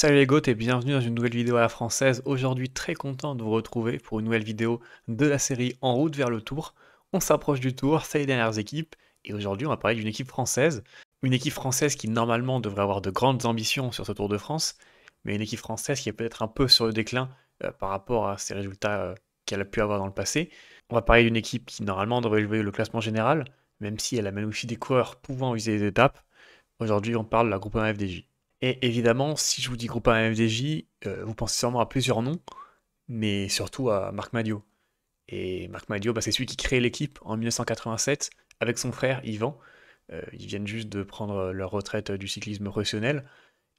Salut les goths et bienvenue dans une nouvelle vidéo à la française. Aujourd'hui, très content de vous retrouver pour une nouvelle vidéo de la série En route vers le Tour. On s'approche du Tour, c'est les dernières équipes, et aujourd'hui on va parler d'une équipe française. Une équipe française qui normalement devrait avoir de grandes ambitions sur ce Tour de France, mais une équipe française qui est peut-être un peu sur le déclin par rapport à ses résultats qu'elle a pu avoir dans le passé. On va parler d'une équipe qui normalement devrait jouer le classement général, même si elle amène aussi des coureurs pouvant viser les étapes. Aujourd'hui on parle de la Groupama FDJ. Et évidemment, si je vous dis groupe AMFDJ, vous pensez sûrement à plusieurs noms, mais surtout à Marc Madiot. Et Marc Madiot, c'est celui qui crée l'équipe en 1987 avec son frère Yvan. Ils viennent juste de prendre leur retraite du cyclisme professionnel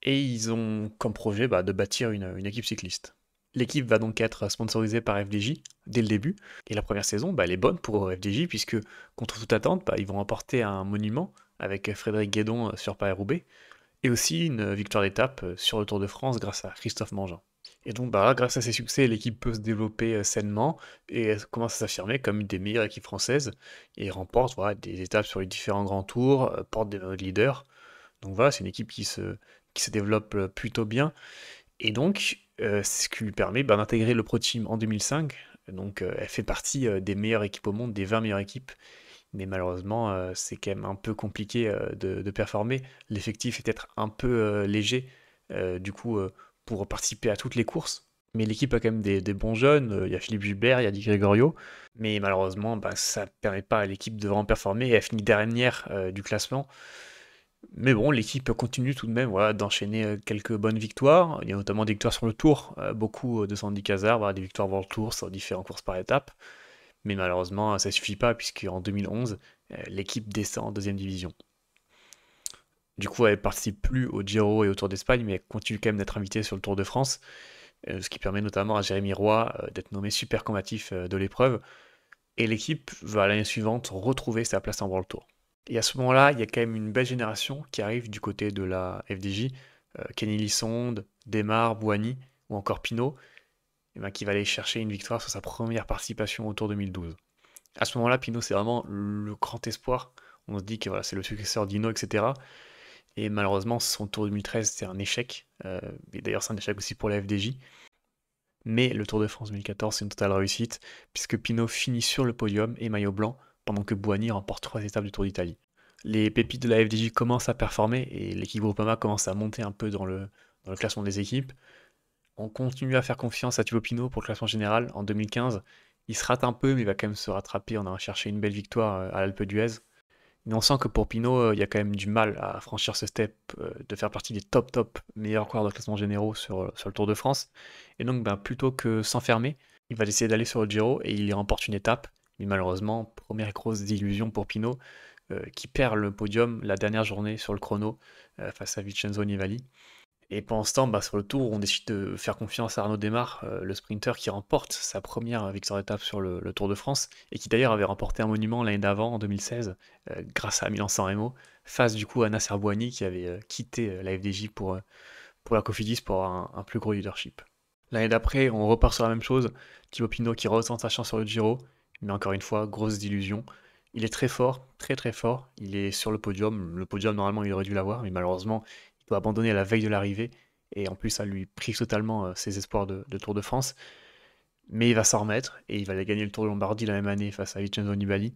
et ils ont comme projet de bâtir une équipe cycliste. L'équipe va donc être sponsorisée par FDJ dès le début, et la première saison, elle est bonne pour FDJ puisque, contre toute attente, ils vont emporter un monument avec Frédéric Guédon sur Paris-Roubaix, et aussi une victoire d'étape sur le Tour de France grâce à Christophe Mangin. Et donc grâce à ces succès, l'équipe peut se développer sainement et elle commence à s'affirmer comme une des meilleures équipes françaises et remporte des étapes sur les différents grands tours, porte des maillots de leader. Donc voilà, c'est une équipe qui se développe plutôt bien et donc c'est ce qui lui permet d'intégrer le Pro Team en 2005. Donc elle fait partie des meilleures équipes au monde, des 20 meilleures équipes, mais malheureusement, c'est quand même un peu compliqué de performer. L'effectif est peut-être un peu léger, du coup, pour participer à toutes les courses. Mais l'équipe a quand même des bons jeunes. Il y a Philippe Gilbert, il y a Di Gregorio. Mais malheureusement, ça ne permet pas à l'équipe de vraiment performer. Et elle finit dernière du classement. Mais bon, l'équipe continue tout de même d'enchaîner quelques bonnes victoires. Il y a notamment des victoires sur le Tour, beaucoup de Sandy Cazard, des victoires World Tour sur différentes courses par étapes. Mais malheureusement, ça ne suffit pas, puisqu'en 2011, l'équipe descend en deuxième division. Du coup, elle ne participe plus au Giro et au Tour d'Espagne, mais elle continue quand même d'être invitée sur le Tour de France, ce qui permet notamment à Jérémy Roy d'être nommé super combatif de l'épreuve. Et l'équipe va l'année suivante retrouver sa place en World Tour. Et à ce moment-là, il y a quand même une belle génération qui arrive du côté de la FDJ. Kenny Lissonde, Desmar, Bouhanni ou encore Pinot, qui va aller chercher une victoire sur sa première participation au Tour 2012. À ce moment-là, Pinot, c'est vraiment le grand espoir. On se dit que c'est le successeur d'Hinault, etc. Et malheureusement, son Tour 2013, c'est un échec. Et d'ailleurs, c'est un échec aussi pour la FDJ. Mais le Tour de France 2014, c'est une totale réussite, puisque Pinot finit sur le podium et maillot blanc, pendant que Bouhanni remporte 3 étapes du Tour d'Italie. Les pépites de la FDJ commencent à performer, et l'équipe Groupama commence à monter un peu dans le classement des équipes. On continue à faire confiance à Thibaut Pinot pour le classement général en 2015. Il se rate un peu, mais il va quand même se rattraper. On a cherché une belle victoire à l'Alpe d'Huez. Mais on sent que pour Pinot, il y a quand même du mal à franchir ce step, de faire partie des top meilleurs coureurs de classement généraux sur le Tour de France. Et donc, plutôt que s'enfermer, il va essayer d'aller sur le Giro et il y remporte une étape. Mais malheureusement, première grosse désillusion pour Pinot, qui perd le podium la dernière journée sur le chrono face à Vincenzo Nibali. Et pendant ce temps, sur le Tour, on décide de faire confiance à Arnaud Démare, le sprinter qui remporte sa première victoire d'étape sur le Tour de France, et qui d'ailleurs avait remporté un monument l'année d'avant, en 2016, grâce à Milan-San Remo, face du coup à Nasser Bouhanni, qui avait quitté la FDJ pour la Cofidis pour avoir un plus gros leadership. L'année d'après, on repart sur la même chose, Thibaut Pinot qui retente sa chance sur le Giro, mais encore une fois, grosse illusion. Il est très fort, très très fort, il est sur le podium normalement il aurait dû l'avoir, mais malheureusement il doit abandonner à la veille de l'arrivée, et en plus ça lui prive totalement ses espoirs de Tour de France. Mais il va s'en remettre, et il va aller gagner le Tour de Lombardie la même année face à Vincenzo Nibali.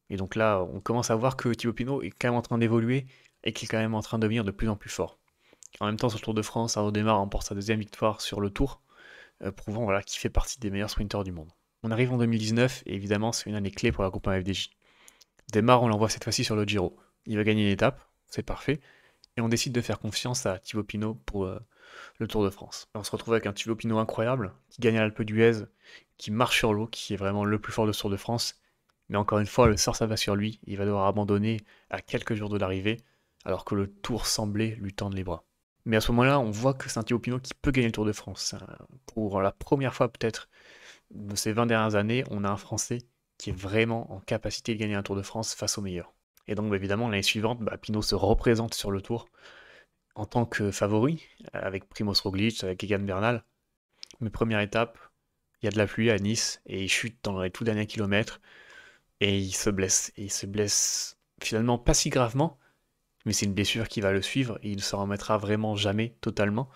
Et donc là, on commence à voir que Thibaut Pinot est quand même en train d'évoluer, et qu'il est quand même en train de devenir de plus en plus fort. En même temps, sur le Tour de France, Arnaud Démare remporte sa deuxième victoire sur le Tour, prouvant qu'il fait partie des meilleurs sprinteurs du monde. On arrive en 2019, et évidemment c'est une année clé pour la Groupe FDJ. Démare, on l'envoie cette fois-ci sur le Giro. Il va gagner une étape, c'est parfait, et on décide de faire confiance à Thibaut Pinot pour le Tour de France. On se retrouve avec un Thibaut Pinot incroyable, qui gagne à l'Alpe d'Huez, qui marche sur l'eau, qui est vraiment le plus fort de ce Tour de France. Mais encore une fois, le sort ça va sur lui, il va devoir abandonner à quelques jours de l'arrivée, alors que le Tour semblait lui tendre les bras. Mais à ce moment-là, on voit que c'est un Thibaut Pinot qui peut gagner le Tour de France. Pour la première fois peut-être de ces 20 dernières années, on a un Français qui est vraiment en capacité de gagner un Tour de France face aux meilleurs. Et donc évidemment, l'année suivante, Pinot se représente sur le Tour en tant que favori, avec Primoz Roglic, avec Egan Bernal. Mais première étape, il y a de la pluie à Nice, et il chute dans les tout derniers kilomètres, et il se blesse. Et il se blesse finalement pas si gravement, mais c'est une blessure qui va le suivre, et il ne se remettra vraiment jamais totalement.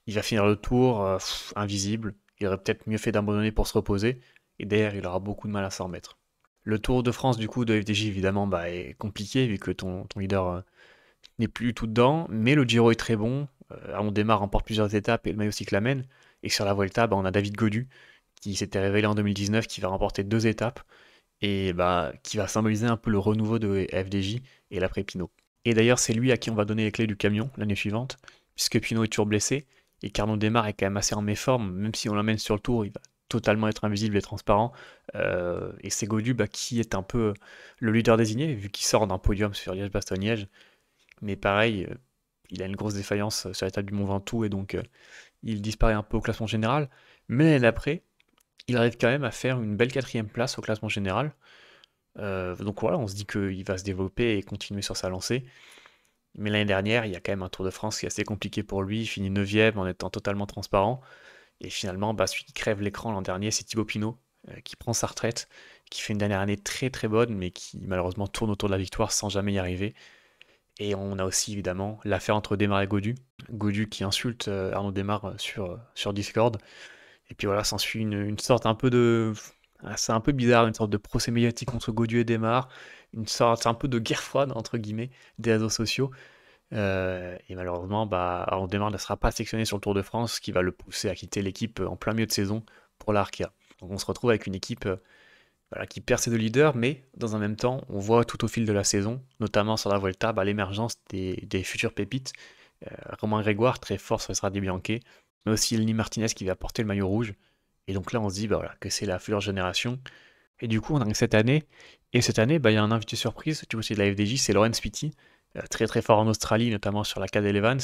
il va finir le tour invisible. Il aurait peut-être mieux fait d'abandonner pour se reposer. Et derrière, il aura beaucoup de mal à s'en remettre. Le Tour de France, du coup, de FDJ, évidemment, bah, est compliqué vu que ton leader n'est plus du tout dedans. Mais le Giro est très bon. On démarre, remporte plusieurs étapes et le maillot cyclamen. Et sur la Vuelta, bah, on a David Gaudu qui s'était révélé en 2019, qui va remporter 2 étapes et bah, qui va symboliser un peu le renouveau de FDJ et l'après Pinot. Et d'ailleurs, c'est lui à qui on va donner les clés du camion l'année suivante, puisque Pinot est toujours blessé et qu'Arnaud Démare est quand même assez en méforme, même si on l'emmène sur le tour, il va totalement être invisible et transparent. Et c'est Gaudu bah, qui est un peu le leader désigné, vu qu'il sort d'un podium sur Liège-Bastogne-Liège. Mais pareil, il a une grosse défaillance sur l'étape du Mont Ventoux et donc il disparaît un peu au classement général. Mais l'année d'après, il arrive quand même à faire une belle 4e place au classement général. Donc voilà, on se dit qu'il va se développer et continuer sur sa lancée. Mais l'année dernière, il y a quand même un Tour de France qui est assez compliqué pour lui. Il finit 9e en étant totalement transparent. Et finalement, bah, celui qui crève l'écran l'an dernier, c'est Thibaut Pinot, qui prend sa retraite, qui fait une dernière année très très bonne, mais qui malheureusement tourne autour de la victoire sans jamais y arriver. Et on a aussi évidemment l'affaire entre Démare et Gaudu. Gaudu qui insulte Arnaud Démare sur Discord. Et puis voilà, s'ensuit une sorte un peu de... C'est un peu bizarre, une sorte de procès médiatique entre Gaudu et Démare, une sorte un peu de guerre froide, entre guillemets, des réseaux sociaux. Et malheureusement, bah, Arnaud Démare ne sera pas sélectionné sur le Tour de France, ce qui va le pousser à quitter l'équipe en plein milieu de saison pour l'Arkea. Donc on se retrouve avec une équipe voilà, qui perd ses 2 leaders, mais dans un même temps, on voit tout au fil de la saison, notamment sur la Vuelta, bah, l'émergence des futures pépites. Romain Grégoire, très fort sur Strade Bianche, mais aussi Elni Martinez qui va porter le maillot rouge. Et donc là, on se dit bah, voilà, que c'est la future génération. Et du coup, on arrive cette année. Et cette année, bah, il y a un invité surprise, tu vois, c'est de la FDJ, c'est Laurent Spiti, très très fort en Australie, notamment sur la Cadel Evans,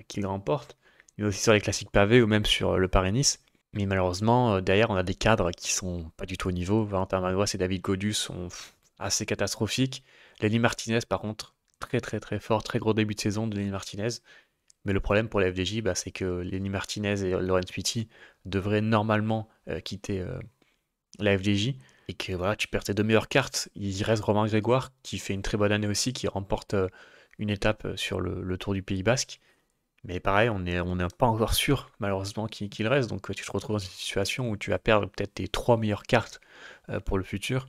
qui le remporte, mais aussi sur les classiques pavés ou même sur le Paris-Nice. Mais malheureusement, derrière, on a des cadres qui sont pas du tout au niveau. Valentin Madouas et David Gaudu sont assez catastrophiques. Lenny Martinez, par contre, très très très fort, très gros début de saison de Lenny Martinez. Mais le problème pour la FDJ, bah, c'est que Lenny Martinez et Laurent Spiti devraient normalement quitter la FDJ. Et que voilà, tu perds tes 2 meilleures cartes. Il reste Romain Grégoire, qui fait une très bonne année aussi, qui remporte une étape sur le Tour du Pays Basque. Mais pareil, on n'est pas encore sûr, malheureusement, qu'il reste. Donc tu te retrouves dans une situation où tu vas perdre peut-être tes 3 meilleures cartes pour le futur.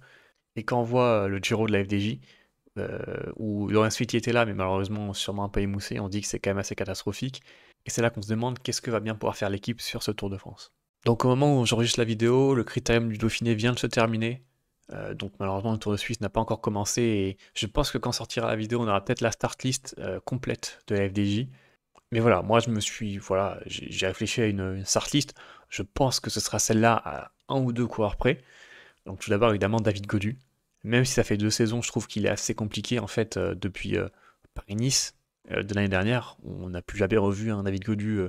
Et quand on voit le Giro de la FDJ, où Laurent Spiti était là, mais malheureusement sûrement un peu émoussé, on dit que c'est quand même assez catastrophique. Et c'est là qu'on se demande qu'est-ce que va bien pouvoir faire l'équipe sur ce Tour de France. Donc au moment où j'enregistre la vidéo, le critérium du Dauphiné vient de se terminer. Donc malheureusement le Tour de Suisse n'a pas encore commencé et je pense que quand sortira la vidéo, on aura peut-être la start list complète de la FDJ. Mais voilà, moi voilà, j'ai réfléchi à une start list. Je pense que ce sera celle-là à un ou deux coureurs près. Donc tout d'abord évidemment David Gaudu. Même si ça fait 2 saisons, je trouve qu'il est assez compliqué en fait depuis Paris-Nice de l'année dernière. On n'a plus jamais revu un David Gaudu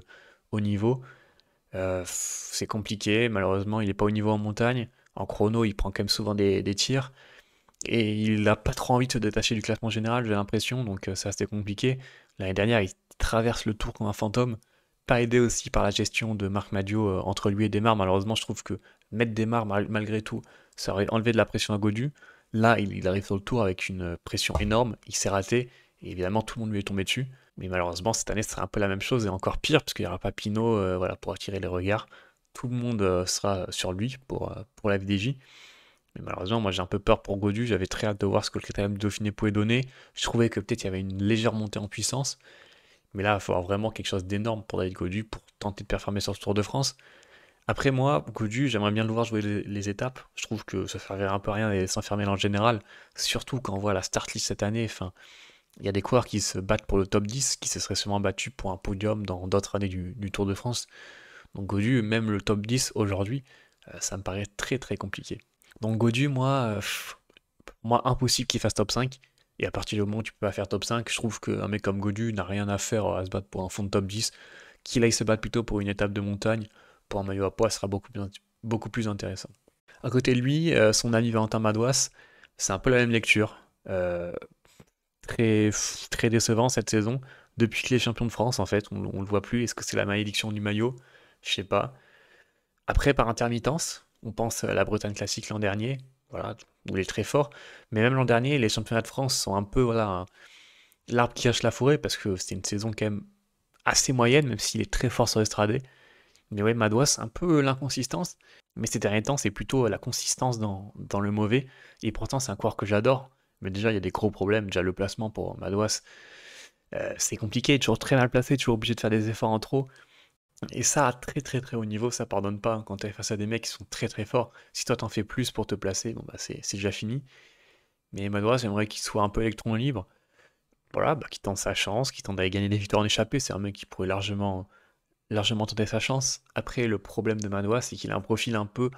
au niveau. C'est compliqué, malheureusement il n'est pas au niveau en montagne. En chrono, il prend quand même souvent des tirs. Et il n'a pas trop envie de se détacher du classement général, j'ai l'impression, donc c'est assez compliqué. L'année dernière, il traverse le tour comme un fantôme. Pas aidé aussi par la gestion de Marc Madiot entre lui et Desmar. Malheureusement, je trouve que mettre Desmar, malgré tout, ça aurait enlevé de la pression à Gaudu. Là, il arrive sur le tour avec une pression énorme. Il s'est raté. Et évidemment, tout le monde lui est tombé dessus. Mais malheureusement, cette année, ce sera un peu la même chose et encore pire, parce qu'il n'y aura pas Pinot voilà, pour attirer les regards. Tout le monde sera sur lui pour la VDJ. Mais malheureusement, moi j'ai un peu peur pour Gaudu. J'avais très hâte de voir ce que le critérium du Dauphiné pouvait donner. Je trouvais que peut-être il y avait une légère montée en puissance. Mais là, il va falloir vraiment quelque chose d'énorme pour David Gaudu pour tenter de performer sur ce Tour de France. Après moi, Gaudu, j'aimerais bien le voir jouer les étapes. Je trouve que ça servirait un peu à rien et s'enfermer dans le général. Surtout quand on voit la start list cette année. Enfin, il y a des coureurs qui se battent pour le top 10, qui se seraient sûrement battus pour un podium dans d'autres années du Tour de France. Donc Gaudu, même le top 10 aujourd'hui, ça me paraît très très compliqué. Donc Gaudu, moi impossible qu'il fasse top 5. Et à partir du moment où tu peux pas faire top 5, je trouve qu'un mec comme Gaudu n'a rien à faire à se battre pour un fond de top 10. Qu'il aille se battre plutôt pour une étape de montagne, pour un maillot à poids, sera beaucoup plus intéressant. À côté de lui, son ami Valentin Madouas, c'est un peu la même lecture. Très, très décevant cette saison. Depuis qu'il est champion de France, en fait, on le voit plus. Est-ce que c'est la malédiction du maillot? Je sais pas. Après, par intermittence, on pense à la Bretagne classique l'an dernier, voilà, où il est très fort. Mais même l'an dernier, les championnats de France sont un peu voilà, l'arbre qui cache la forêt, parce que c'était une saison quand même assez moyenne, même s'il est très fort sur estrade. Mais ouais, Madouas, c'est un peu l'inconsistance. Mais ces derniers temps, c'est plutôt la consistance dans le mauvais. Et pourtant, c'est un coureur que j'adore. Mais déjà, il y a des gros problèmes. Déjà, le placement pour Madouas, c'est compliqué, toujours très mal placé, toujours obligé de faire des efforts en trop. Et ça, à très très très haut niveau, ça pardonne pas hein, quand t'es face à des mecs qui sont très très forts. Si toi t'en fais plus pour te placer, bon bah c'est déjà fini. Mais Madouas, j'aimerais qu'il soit un peu électron libre. Voilà, bah, qu'il tente sa chance, qu'il tente d'aller gagner des victoires en échappée. C'est un mec qui pourrait largement tenter sa chance. Après, le problème de Madouas, c'est qu'il a un profil un peu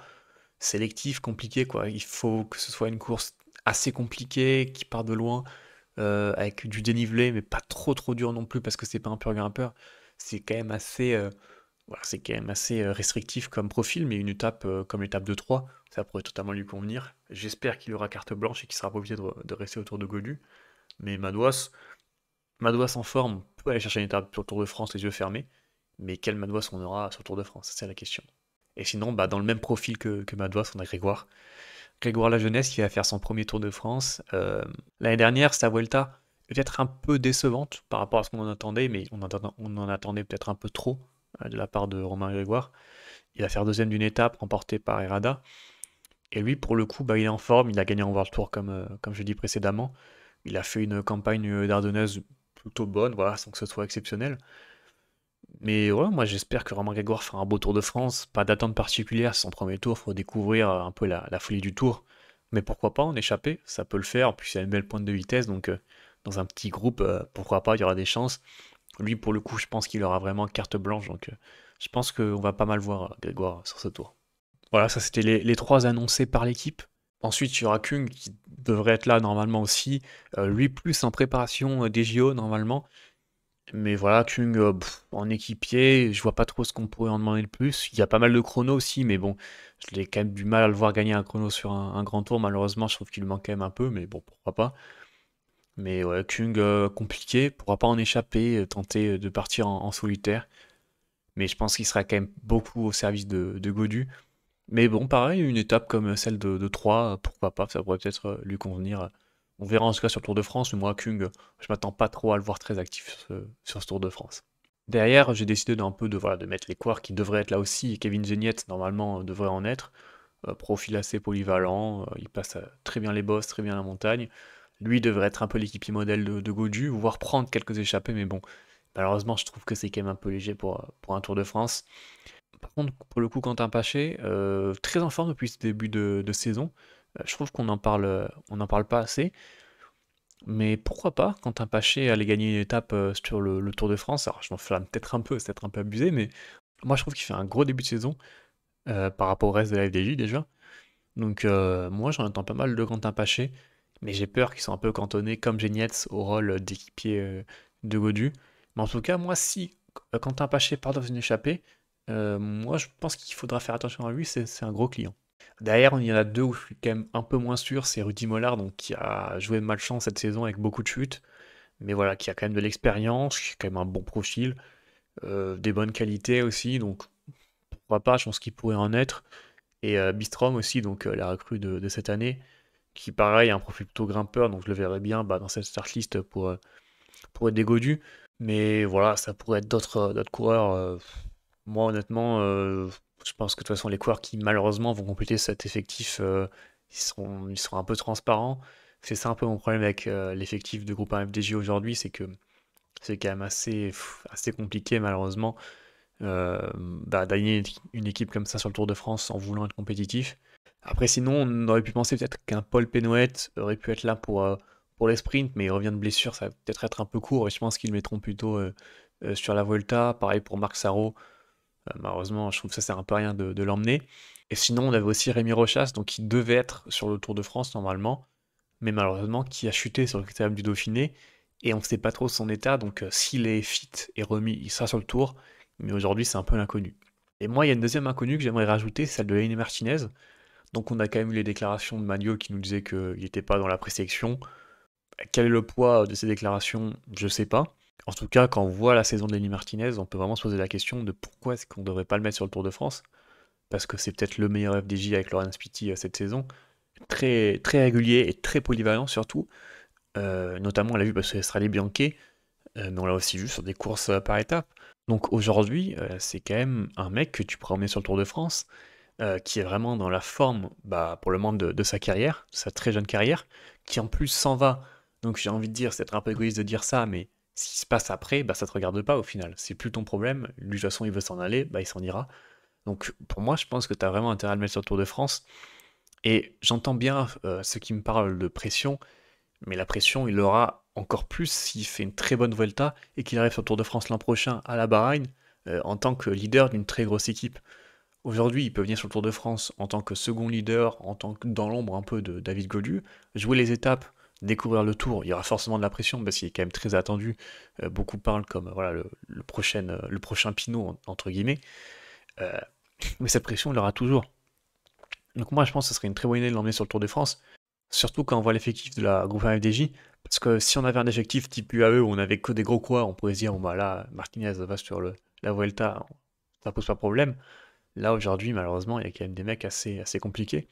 sélectif, compliqué, quoi. Il faut que ce soit une course assez compliquée, qui part de loin, avec du dénivelé, mais pas trop trop dur non plus, parce que c'est pas un pur grimpeur. C'est quand même assez, voilà, c'est quand même assez restrictif comme profil, mais une étape comme l'étape de 3, ça pourrait totalement lui convenir. J'espère qu'il aura carte blanche et qu'il sera pas obligé de rester autour de Godu. Mais Madouas en forme peut aller chercher une étape sur le Tour de France les yeux fermés, mais quel Madouas on aura sur le Tour de France, c'est la question. Et sinon, bah, dans le même profil que Madouas, on a Grégoire. Grégoire La Jeunesse qui va faire son premier Tour de France. L'année dernière, sa Vuelta peut-être un peu décevante par rapport à ce qu'on en attendait, mais on en attendait peut-être un peu trop de la part de Romain Grégoire. Il va faire deuxième d'une étape remportée par Herrada. Et lui, pour le coup, bah, il est en forme, il a gagné en World Tour comme je l'ai dit précédemment. Il a fait une campagne d'Ardennaise plutôt bonne, voilà, sans que ce soit exceptionnel. Mais ouais, moi j'espère que Romain Grégoire fera un beau Tour de France. Pas d'attente particulière, c'est son premier tour, faut découvrir un peu la folie du Tour. Mais pourquoi pas en échapper, ça peut le faire. Puis c'est une belle pointe de vitesse, donc dans un petit groupe, pourquoi pas, il y aura des chances. Lui, pour le coup, je pense qu'il aura vraiment carte blanche, donc je pense qu'on va pas mal voir Grégoire sur ce tour. Voilà, ça c'était les trois annoncés par l'équipe. Ensuite, il y aura Kung qui devrait être là normalement aussi. Lui, plus en préparation des JO normalement. Mais voilà, Kung en équipier, je vois pas trop ce qu'on pourrait en demander de plus. Il y a pas mal de chronos aussi, mais bon, je l'ai quand même du mal à le voir gagner un chrono sur un grand tour. Malheureusement, je trouve qu'il lui manque quand même un peu, mais bon, pourquoi pas. Mais ouais, Kung compliqué, pourra pas en échapper, tenter de partir en solitaire. Mais je pense qu'il sera quand même beaucoup au service de Godu. Mais bon, pareil, une étape comme celle de 3, pourquoi pas, ça pourrait peut-être lui convenir. On verra en tout cas sur le Tour de France, mais moi, Kung, je m'attends pas trop à le voir très actif sur ce Tour de France. Derrière, j'ai décidé d'un peu voilà, de mettre les coureurs qui devraient être là aussi. Et Kevin Geniet, normalement, devrait en être. Profil assez polyvalent, il passe très bien les bosses, très bien la montagne. Lui devrait être un peu l'équipier modèle de Gaudu, voire prendre quelques échappées, mais bon, malheureusement, je trouve que c'est quand même un peu léger pour un Tour de France. Par contre, pour le coup, Quentin Paché, très en forme depuis ce début de saison. Je trouve on en parle pas assez. Mais pourquoi pas, Quentin Paché allait gagner une étape sur le Tour de France. Alors, je m'enflamme peut-être un peu, c'est peut-être un peu abusé, mais moi, je trouve qu'il fait un gros début de saison par rapport au reste de la FDJ déjà. Donc, moi, j'en attends pas mal de Quentin Paché, mais j'ai peur qu'ils soient un peu cantonnés, comme Genietz, au rôle d'équipier de Godu. Mais en tout cas, moi, si Quentin Paché part dans une échappée, moi, je pense qu'il faudra faire attention à lui, c'est un gros client. Derrière, il y en a deux où je suis quand même un peu moins sûr, c'est Rudy Mollard, donc, qui a joué de malchance cette saison avec beaucoup de chutes, mais voilà, qui a quand même de l'expérience, qui a quand même un bon profil, des bonnes qualités aussi, donc pourquoi pas, je pense qu'il pourrait en être. Et Bistrom aussi, donc la recrue de cette année, qui pareil a un profil plutôt grimpeur, donc je le verrais bien bah, dans cette start list pour être des godus. Mais voilà, ça pourrait être d'autres coureurs. Moi honnêtement, je pense que de toute façon les coureurs qui malheureusement vont compléter cet effectif, ils seront un peu transparents. C'est ça un peu mon problème avec l'effectif de groupe 1 FDJ aujourd'hui, c'est que c'est quand même assez compliqué malheureusement d'aligner une équipe comme ça sur le Tour de France en voulant être compétitif. Après, sinon, on aurait pu penser peut-être qu'un Paul Pénoët aurait pu être là pour les sprints, mais il revient de blessure, ça va peut-être être un peu court, et je pense qu'ils le mettront plutôt sur la Volta. Pareil pour Marc Sarro. Malheureusement, je trouve que ça sert un peu à rien de l'emmener. Et sinon, on avait aussi Rémi Rochas, donc qui devait être sur le Tour de France normalement, mais malheureusement qui a chuté sur le critérium du Dauphiné, et on ne sait pas trop son état, donc s'il est fit et remis, il sera sur le Tour, mais aujourd'hui c'est un peu l'inconnu. Et moi, il y a une deuxième inconnue que j'aimerais rajouter, celle de Lenny Martinez. Donc on a quand même eu les déclarations de Magnol qui nous disait qu'il n'était pas dans la présélection. Quel est le poids de ces déclarations? Je sais pas. En tout cas, quand on voit la saison de Lenny Martinez, on peut vraiment se poser la question de pourquoi est-ce qu'on ne devrait pas le mettre sur le Tour de France. Parce que c'est peut-être le meilleur FDJ avec Laurent Spiti cette saison. Très, très régulier et très polyvalent surtout. Notamment, on l'a vu parce que Strade Bianche, mais on l'a aussi vu sur des courses par étapes. Donc aujourd'hui, c'est quand même un mec que tu pourrais emmener sur le Tour de France, qui est vraiment dans la forme bah, pour le moment de sa carrière, de sa très jeune carrière, qui en plus s'en va. Donc j'ai envie de dire, c'est être un peu égoïste de dire ça, mais ce qui se passe après, bah, ça te regarde pas au final. C'est plus ton problème. Lui, de toute façon, il veut s'en aller, bah, il s'en ira. Donc pour moi, je pense que tu as vraiment intérêt à le mettre sur le Tour de France. Et j'entends bien ceux qui me parlent de pression, mais la pression, il l'aura encore plus s'il fait une très bonne Vuelta et qu'il arrive sur le Tour de France l'an prochain à la Bahreïn en tant que leader d'une très grosse équipe. Aujourd'hui, il peut venir sur le Tour de France en tant que second leader, en tant que dans l'ombre un peu de David Gaudu, jouer les étapes, découvrir le Tour. Il y aura forcément de la pression parce qu'il est quand même très attendu. Beaucoup parlent comme voilà le prochain Pinot entre guillemets. Euh, mais cette pression, il l'aura toujours. Donc moi, je pense que ce serait une très bonne idée de l'emmener sur le Tour de France, surtout quand on voit l'effectif de la groupe 1 FDJ, parce que si on avait un effectif type UAE où on avait que des gros quoi, on pourrait se dire, bon bah là, Martinez va sur la Vuelta, ça pose pas de problème. Là, aujourd'hui, malheureusement, il y a quand même des mecs assez compliqués.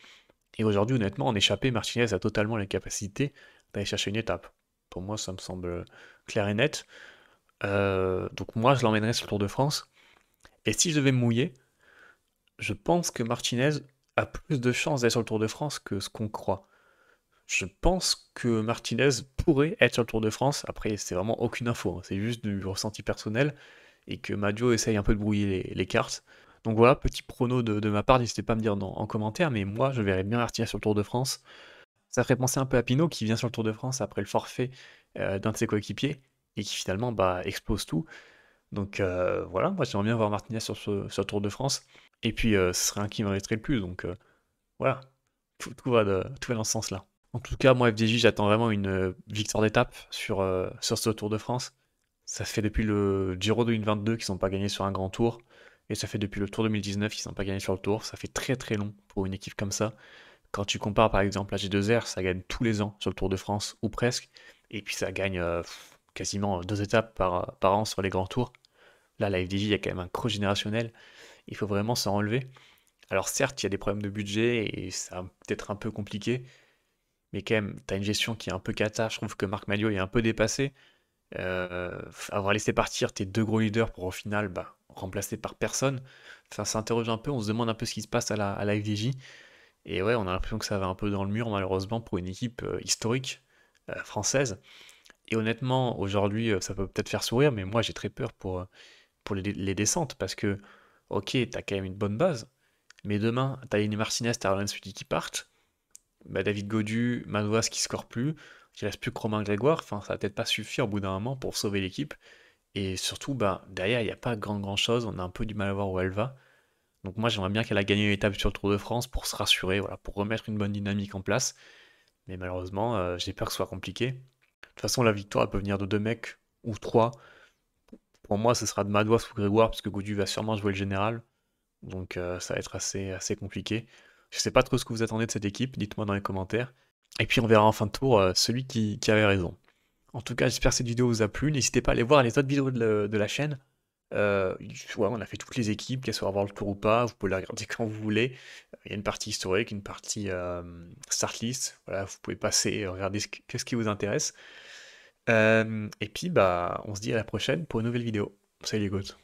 Et aujourd'hui, honnêtement, en échappé, Martinez a totalement les capacités d'aller chercher une étape. Pour moi, ça me semble clair et net. Donc moi, je l'emmènerais sur le Tour de France. Et si je devais me mouiller, je pense que Martinez a plus de chances d'aller sur le Tour de France que ce qu'on croit. Je pense que Martinez pourrait être sur le Tour de France. Après, c'est vraiment aucune info, hein. C'est juste du ressenti personnel. Et que Madio essaye un peu de brouiller les cartes. Donc voilà, petit prono de ma part, n'hésitez pas à me dire en commentaire, mais moi je verrais bien Martinez sur le Tour de France. Ça ferait penser un peu à Pinot qui vient sur le Tour de France après le forfait d'un de ses coéquipiers et qui finalement bah, explose tout. Donc voilà, moi j'aimerais bien voir Martinez sur le Tour de France. Et puis ce serait un qui m'intéresserait le plus, donc voilà, tout va dans ce sens-là. En tout cas, moi, FDJ, j'attends vraiment une victoire d'étape sur ce Tour de France. Ça fait depuis le Giro 2022 qu'ils n'ont pas gagné sur un grand tour. Et ça fait depuis le Tour 2019 qu'ils n'ont pas gagné sur le tour. Ça fait très très long pour une équipe comme ça. Quand tu compares par exemple la G2R, ça gagne tous les ans sur le Tour de France, ou presque. Et puis ça gagne quasiment 2 étapes par an sur les grands tours. Là, la FDJ, il y a quand même un creux générationnel. Il faut vraiment s'en relever. Alors certes, il y a des problèmes de budget et ça va peut-être un peu compliqué. Mais quand même, tu as une gestion qui est un peu cata. Je trouve que Marc Madio est un peu dépassé. Avoir laissé partir tes deux gros leaders pour au final bah, remplacer par personne, enfin, ça interroge un peu, on se demande un peu ce qui se passe à la FDJ. Et ouais, on a l'impression que ça va un peu dans le mur malheureusement pour une équipe historique française. Et honnêtement, aujourd'hui, ça peut peut-être faire sourire, mais moi j'ai très peur pour les descentes parce que, ok, t'as quand même une bonne base, mais demain, t'as Yannick Martinez, t'as Roland Suti qui partent, bah, David Godu, Madouas qui score plus, il reste plus que Romain Grégoire, enfin ça va peut-être pas suffire au bout d'un moment pour sauver l'équipe. Et surtout, bah, derrière, il n'y a pas grand chose, on a un peu du mal à voir où elle va. Donc moi j'aimerais bien qu'elle a gagné une étape sur le Tour de France pour se rassurer, voilà, pour remettre une bonne dynamique en place. Mais malheureusement, j'ai peur que ce soit compliqué. De toute façon, la victoire elle peut venir de deux mecs ou trois. Pour moi, ce sera de Madouas ou Grégoire, parce que Godu va sûrement jouer le général. Donc ça va être assez compliqué. Je sais pas trop ce que vous attendez de cette équipe, dites-moi dans les commentaires. Et puis on verra en fin de tour celui qui avait raison. En tout cas, j'espère que cette vidéo vous a plu. N'hésitez pas à aller voir les autres vidéos de la chaîne. Ouais, on a fait toutes les équipes, qu'elles soient à voir le tour ou pas. Vous pouvez les regarder quand vous voulez. Il y a une partie historique, une partie start list. Voilà, vous pouvez passer, regarder qu'est-ce qui vous intéresse. Et puis, bah, on se dit à la prochaine pour une nouvelle vidéo. Salut les gars.